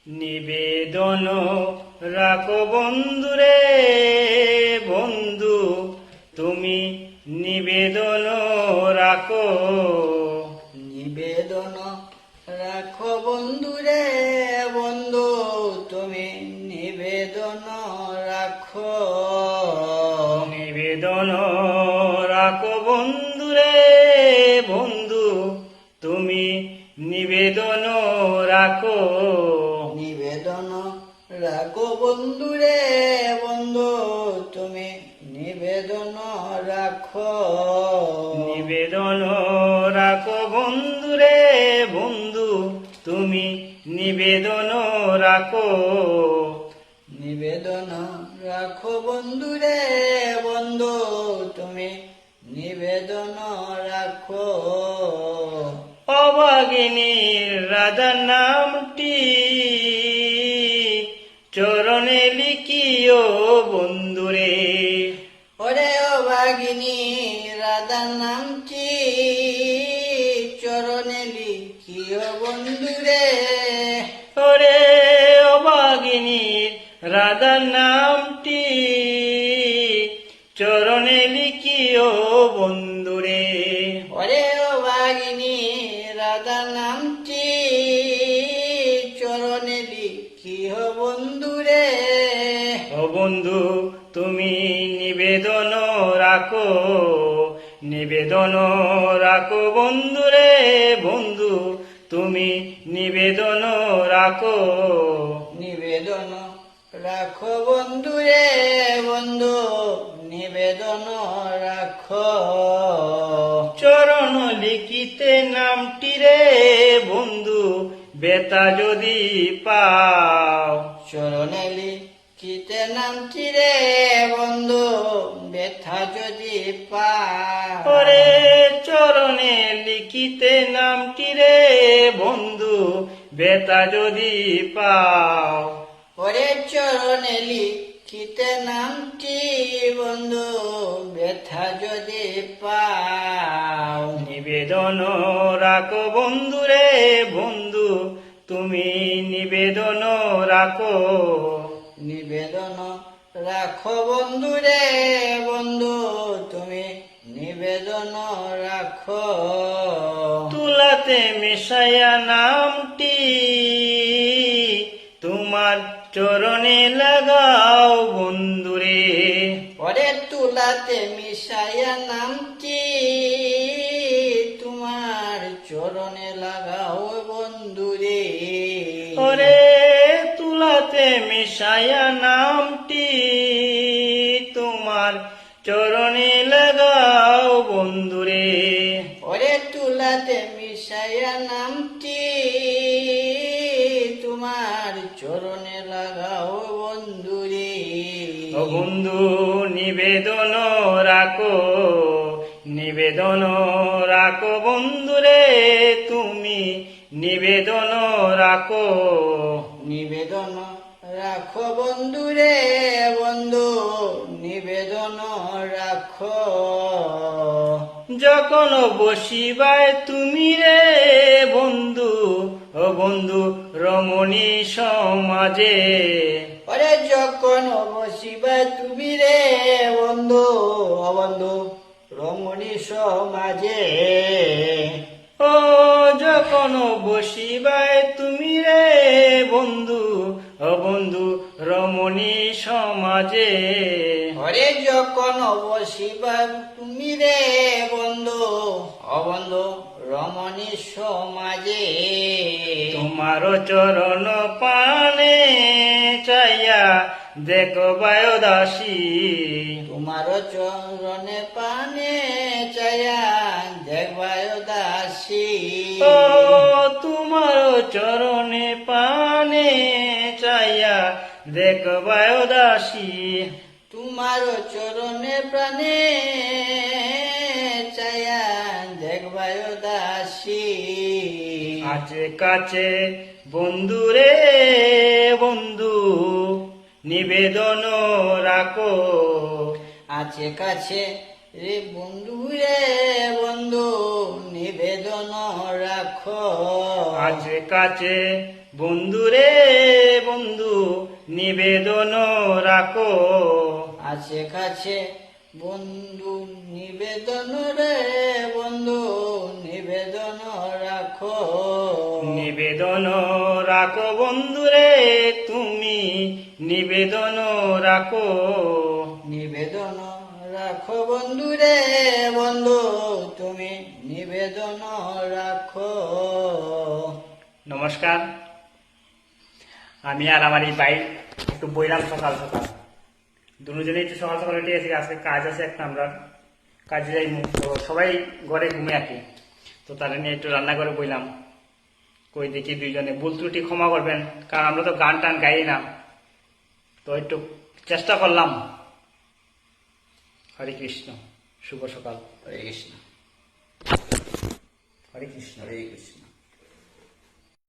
নিবেদন রাখো বন্ধুরে বন্ধু, তুমি নিবেদন রাখো। নিবেদন রাখো বন্ধুরে বন্ধু, তুমি নিবেদন রাখো। নিবেদন রাখো বন্ধুরে বন্ধু, তুমি নিবেদন রাখো। নিবেদন রাখো বন্ধুরে বন্ধু, তুমি নিবেদন রাখো। নিবেদন রাখো বন্ধুরে বন্ধু, তুমি নিবেদন রাখো। নিবেদন রাখো বন্ধুরে বন্ধু, তুমি নিবেদন রাখো। অভাগিনীর রাধার নামটি চরণে লিখিও বন্ধুরে। ওরে অভাগিনী রাধার নামটি চরণে লিখিও বন্ধুরে। ওরে অভাগিনীর রাধার নামটি চরণে লিখিও বন্ধুরে। ওরে অভাগিনী রাধার নামটি চরণে লিখিও বন্ধুরে। ও বন্ধু তুমি নিবেদন রাখো, নিবেদন রাখো বন্ধুরে বন্ধু, তুমি নিবেদন রাখো। নিবেদন রাখো বন্ধুরে বন্ধু, নিবেদন রাখো। চরণ লিখিতে নামটি রে বন্ধু, বেতা যদি পাও। চরণে লিখিতে নামটি রে বন্ধু, ব্যথা যদি পাও। ওরে চরণে লিখিতে নামটি রে বন্ধু, বেতা যদি পাও। ওরে চরণে লিখিতে নামটি বন্ধু, ব্যথা যদি পাও। নিবেদন রাখো বন্ধুরে বন্ধু, তুমি নিবেদন রাখো। নিবেদন রাখো বন্ধুরে বন্ধু, তুমি নিবেদন রাখো। তুলাতে মিশাইয়া নামটি তোমার চরণে লাগাও বন্ধুরে। ওরে তুলাতে মিশাইয়া নামটি তোমার চরণে লাগাও বন্ধুরে। ওরে তুলাতে মিশাইয়া নামটি তোমার চরণে লাগাও বন্ধুরে। ওরে তুলাতে মিশাইয়া নামটি তোমার চরণে লাগাও বন্ধুরে। ও বন্ধু নিবেদন রাখো, নিবেদন রাখো বন্ধুরে, তুমি নিবেদন রাখো। নিবেদন রাখো বন্ধুরে বন্ধু, নিবেদন রাখো। যখন বসিবায় তুমি রে বন্ধু, ও বন্ধু রমণী সমাজে। ওরে যখন বসিবা তুমি রে বন্ধু, ও বন্ধু রমণী সমাজে। ও যখন বসিবায় তুমি রে বন্ধু, ও বন্ধু রমণী সমাজে। ওরে যখন বসিবা তুমি রে বন্ধু, ও বন্ধু রমণী সমাজে। তোমার চরণ পানে চাইয়া দেখো বায় দাসী। তোমার চরণে পানে চায়া দেখবায় দাসী। ও তোমার চরণে পানে চাইয়া দেখো বায় দাসী। তোমার চরণে প্রাণে চায়া দেখবায় দাসী। আছে কাছে বন্ধু রে বন্ধু, নিবেদন রাখো। আছে কাছে রে বন্ধু রে বন্ধু, নিবেদন রাখো। আছে কাছে বন্ধু রে নিবেদন রাখো। আছে কাছে বন্ধু নিবেদন রে বন্ধু নিবেদন রাখো। নিবেদন রাখো বন্ধুরে তুমি, নিবেদন রাখো। নিবেদন রাখো বন্ধু রে বন্ধু তুমি নিবেদন রাখো। নমস্কার, আমি আর আমার এই ভাই একটু বইলাম সকাল সকাল, দুজনেই একটু সকাল সকাল উঠে গেছি। আজকে কাজ আছে একটা, আমরা কাজে যাই। তো সবাই ঘরে ঘুমে আছি, তো তারা নিয়ে একটু রান্না করে বইলাম। কই দেখি দুইজনে ভুল ত্রুটি ক্ষমা করবেন, কারণ আমরা তো গান টান গাই না, তো একটু চেষ্টা করলাম। হরে কৃষ্ণ, শুভ সকাল। হরে কৃষ্ণ। হরে কৃষ্ণ। হরে কৃষ্ণ।